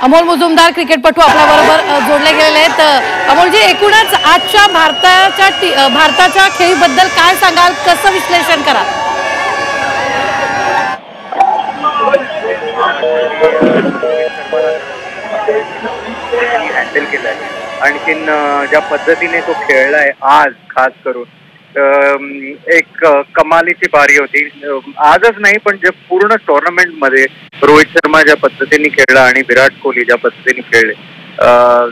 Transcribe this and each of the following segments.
अमोल मुजुमदार क्रिकेटपटू आपल्याबरोबर जोडले गेलेले आहेत। अमोलजी, एकूणच आजच्या भारताच्या खेळीबद्दल काय सांगाल, कसं विश्लेषण कराल? हँडल केलाय, आणखीन ज्या पद्धतीने तो खेळलाय आज, खास करून एक कमालीची बारी होती। आजच नाही पण जे पूर्ण टुर्नामेंट मध्ये रोहित शर्मा ज्या पद्धतीने खेळला आणि विराट कोहली ज्या पद्धतीने खेळले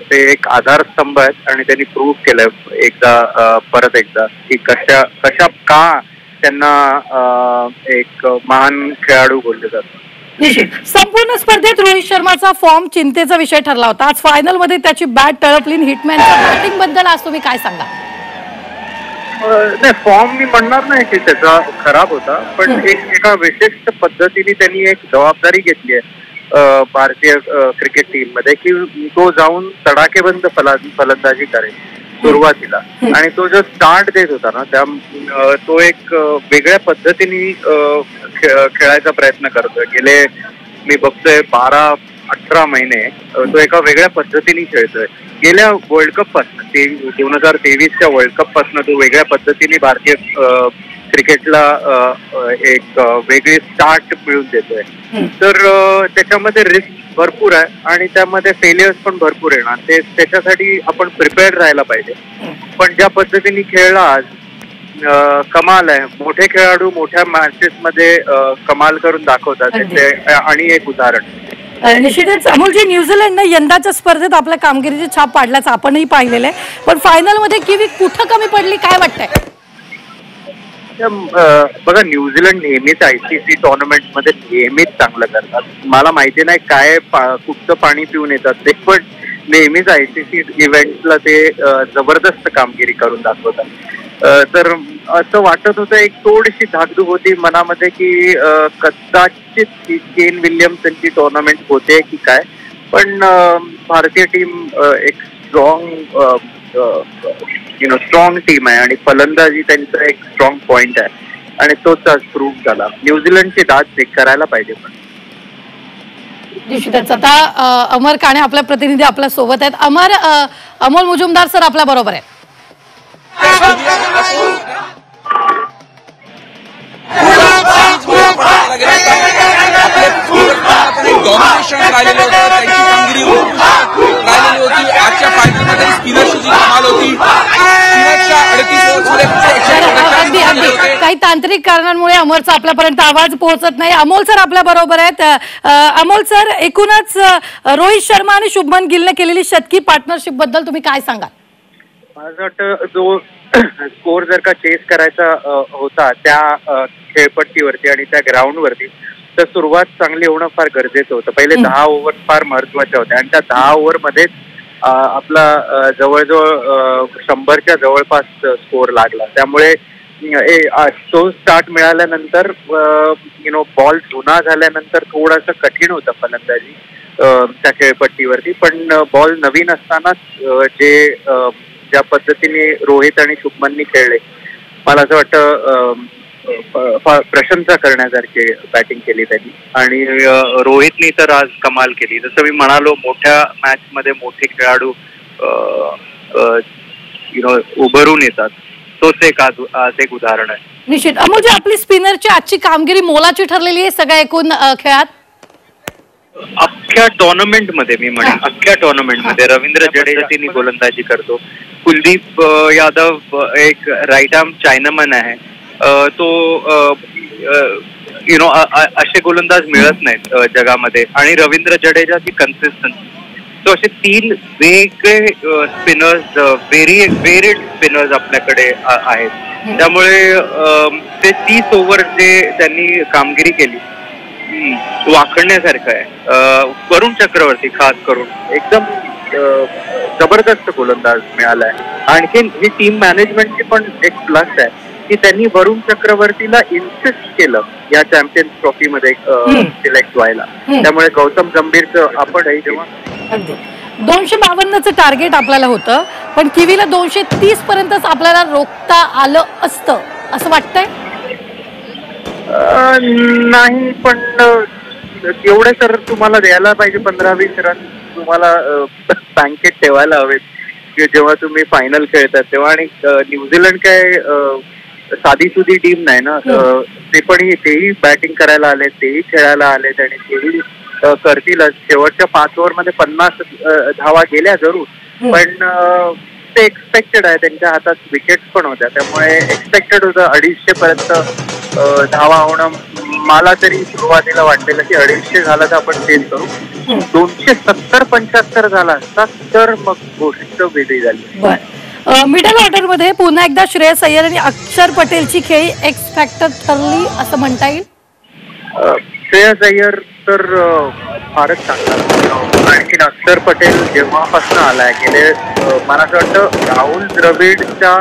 ते एक आधारस्तंभ आहेत आणि त्यांनी प्रूव्ह केलंय एकदा परत एकदा की कशा का त्यांना एक महान खेळाडू बोलले जातात। संपूर्ण स्पर्धेत रोहित शर्माचा फॉर्म चिंतेचा विषय ठरला होता। आज फायनल मध्ये त्याची बॅट टळपली। हिटमॅनच्या बॅटिंग बद्दल आज तुम्ही काय सांगा? नाही, फॉर्म मी म्हणणार नाही की त्याचा खराब होता, पण एका विशिष्ट पद्धतीने त्यांनी एक जबाबदारी घेतली आहे भारतीय क्रिकेट टीम मध्ये की तो जाऊन तडाखेबंद फलंदाजी करेल सुरुवातीला, आणि तो जो स्टार्ट देत होता ना तो एक वेगळ्या पद्धतीने खेळायचा प्रयत्न करतोय। गेले मी बघतोय 12-18 महिने तो एका वेगळ्या पद्धतीने खेळतोय। गेल्या वर्ल्ड कप पासून 2023च्या वर्ल्ड कप पासून तो वेगळ्या पद्धतीने भारतीय क्रिकेटला एक वेगळी स्टार्ट मिळवून देतोय। तर त्याच्यामध्ये रिस्क भरपूर आहे आणि त्यामध्ये फेलियर्स पण भरपूर येणार, ते त्याच्यासाठी आपण प्रिपेअर्ड राहायला पाहिजे। पण ज्या पद्धतीने खेळला आज कमाल आहे। मोठे खेळाडू मोठ्या मॅचेस मध्ये कमाल करून दाखवतात, आणि एक उदाहरण निश्चितच अमोलजी, न्यूझीलंडनं यंदाच्या स्पर्धेत आपल्या कामगिरीची छाप पाडल्याचं आपणही पाहिलेलं आहे, पण फायनल मध्ये किवी कुठं कमी पडली काय वाटतंय? बघा, न्यूझीलंड नेहमीच ICC टुर्नामेंट मध्ये नेहमीच चांगलं करतात। मला माहिती नाही काय कुठचं पाणी पिऊन येतात ते, पण नेहमीच ICC इव्हेंट्सला ते जबरदस्त कामगिरी करून दाखवतात। तर असं वाटत होतं, एक थोडीशी धाकधूक होती मनामध्ये की कदाचित केन विल्यमसनची टुर्नामेंट होते की काय, पण भारतीय टीम एक स्ट्रॉंग टीम आहे आणि फलंदाजी त्यांचा एक स्ट्रॉंग पॉइंट आहे आणि तोच आज प्रूव्ह झाला। न्यूझीलंडची दाद करायला पाहिजे। पण निश्चितच आता अमर काणे आपल्या प्रतिनिधी आपल्या सोबत आहेत। अमोल मुजुमदार सर आपल्या बरोबर आहे। डॉमिनेशन राहिलेलं होतं, त्यांची कामगिरी राहिलेली होती। आजच्या फायनलमध्ये स्पिनरची जी कमाल होती, स्पिनरच्या 38 काही तांत्रिक कारणांमुळे अमरचा आपल्यापर्यंत आवाज पोहोचत नाही। अमोल सर आपल्या बरोबर आहेत। अमोल सर, एकूणच रोहित शर्मा आणि शुभमन गिलने केलेली शतकी पार्टनरशिप बद्दल तुम्ही काय सांगाल? माझं वाटतं जो स्कोर जर का चेस करायचा होता त्या खेळपट्टीवरती आणि त्या ग्राउंडवरती, तर सुरुवात चांगली होणं फार गरजेचं होतं। पहिले 10 ओव्हर फार महत्वाच्या होत्या आणि त्या 10 ओव्हरमध्येच आपला जवळजवळ 100च्या जवळपास स्कोर लागला। त्यामुळे तो स्टार्ट मिळाल्यानंतर बॉल जुना झाल्यानंतर थोडंसं कठीण होतं फलंदाजी त्या खेळपट्टीवरती, पण बॉल नवीन असतानाच ज्या पद्धतीने रोहित आणि शुभमननी खेळले, मला असं वाटतं प्रशंसा करण्यासारखी बॅटिंग केली त्यांनी। आणि रोहितनी तर आज कमाल केली। जसं मी म्हणालो, मोठ्या मॅच मध्ये मोठे खेळाडू उभरून येतात, तोच आज एक उदाहरण आहे। निश्चित अमोलजी, आपली स्पिनरची आजची कामगिरी मोलाची ठरलेली आहे सगळ्या एकूण खेळात। अख्ख्या टुर्नामेंट मध्ये मी म्हणेन, अख्ख्या टुर्नामेंट मध्ये रवींद्र जडेजानी गोलंदाजी करतो। कुलदीप यादव एक राईट आर्म चायनामन आहे, तो असे गोलंदाज मिळत नाहीत जगामध्ये, आणि रवींद्र जडेजाची कन्सिस्टन्सी, तो असे 3 वेगळे स्पिनर्स, वेरिड स्पिनर्स आपल्याकडे आहेत। त्यामुळे ते 30 ओव्हर जे त्यांनी कामगिरी केली वाखण्यासारखं आहे। वरुण चक्रवर्ती खास करून एकदम जबरदस्त गोलंदाज मिळालाय। आणखीन ही टीम मॅनेजमेंटची पण एक प्लस आहे की त्यांनी वरुण चक्रवर्तीला इन्सिस्ट केलं या चॅम्पियन्स ट्रॉफी मध्ये सिलेक्ट व्हायला। त्यामुळे गौतम गंभीरचं आपणही जेव्हा 252चं टार्गेट आपल्याला होतं, पण किवीला 230 पर्यंतच आपल्याला रोखता आलं असतं असं वाटतंय? नाही, पण एवढे तर तुम्हाला द्यायला पाहिजे 15-20 रन तुम्हाला बँकेत ठेवायला हवेत की जेव्हा तुम्ही फायनल खेळतात तेव्हा. आणि न्यूझीलंड काय साधी सुधी टीम नाही ना, तेही बॅटिंग करायला आले, तेही खेळायला आले आणि तेही करतीलच. शेवटच्या 5 ओव्हरमध्ये 50 धावा गेल्या जरूर, पण ते एक्सपेक्टेड आहे. त्यांच्या हातात विकेट्स पण होत्या, त्यामुळे एक्सपेक्टेड होतं 250 पर्यंत धावा होणं. मला तरी सुरुवातीला वाटलेलं की 250 झाला तर आपण चेंज करू. 270-75 झाला असता तर मग गोष्ट वेगळी झाली. मिडल ऑर्डर मध्ये पुन्हा एकदा श्रेयस अय्यर आणि अक्षर पटेलची खेळी एक्स फॅक्टर ठरली असं म्हणता येईल. श्रेयस अय्यर तर फारच चांगला. आणखी अक्षर पटेल जेव्हापासून आलाय गेले मला असं वाटतं राहुल द्रविडच्या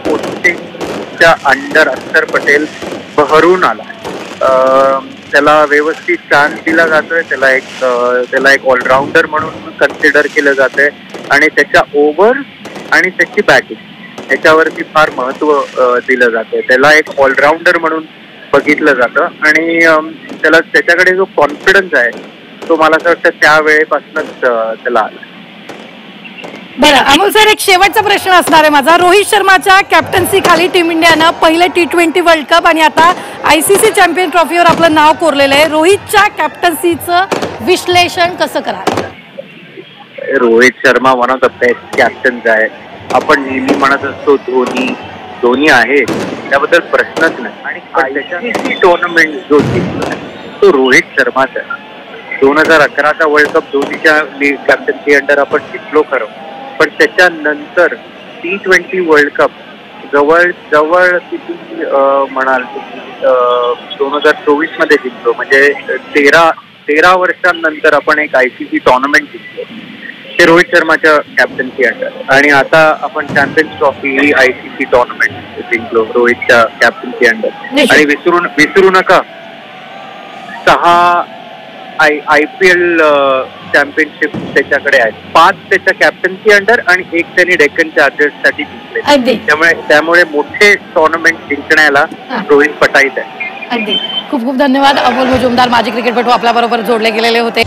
कोचिंगच्या अंडर अक्षर पटेल भरून आला. त्याला व्यवस्थित चान्स दिला जातोय, त्याला एक ऑलराऊंडर म्हणून कन्सिडर केलं जातंय आणि त्याच्या ओव्हर आणि त्याची बॅटिंग याच्यावरती फार महत्व दिलं जातंय. त्याला एक ऑलराऊंडर म्हणून बघितलं जातं आणि त्याच्याकडे जो कॉन्फिडन्स आहे तो मला असं वाटतं त्या वेळेपासूनच त्याला आला. बरं अमोल सर, एक शेवटचा प्रश्न असणार आहे माझा. रोहित शर्माच्या कॅप्टन्सी खाली टीम इंडियानं पहिले T20 वर्ल्ड कप आणि आता ICC चॅम्पियन ट्रॉफीवर आपलं नाव कोरलेलं आहे. रोहितच्या कॅप्टन्सीचं विश्लेषण कसं कराल? Rohit Sharma one of the best captains आहे. आपण नेहमी म्हणत असतो धोनी आहे, त्याबद्दल प्रश्नच नाही. आणि ICC टुर्नामेंट जो जिंकला तो रोहित शर्माचा आहे. 2011चा वर्ल्ड कप धोनीच्या कॅप्टन्सी अंडर आपण जिंकलो खरं, पण त्याच्यानंतर T20 वर्ल्ड कप जवळ किती म्हणाल 2024 मध्ये जिंकलो, म्हणजे 13 वर्षांनंतर आपण एक ICC टुर्नामेंट जिंकलो ते रोहित शर्माच्या कॅप्टन्सी अंडर. आणि आता आपण चॅम्पियन्स ट्रॉफी ही ICC टुर्नामेंट जिंकलो रोहितच्या कॅप्टन्सी अंडर. आणि विसरू नका 6 IPL चॅम्पियनशिप त्याच्याकडे आहेत, 5 त्याच्या कॅप्टन्सी अंडर आणि 1 त्यांनी डेक्कन चार्जर्स साठी जिंकले. त्यामुळे मोठे टुर्नामेंट जिंकण्याला रोहित पटाईत आहे. अगदी खूप खूप धन्यवाद. अमोल मुजुमदार माजी क्रिकेटपटू आपल्या बरोबर जोडले गेलेले होते.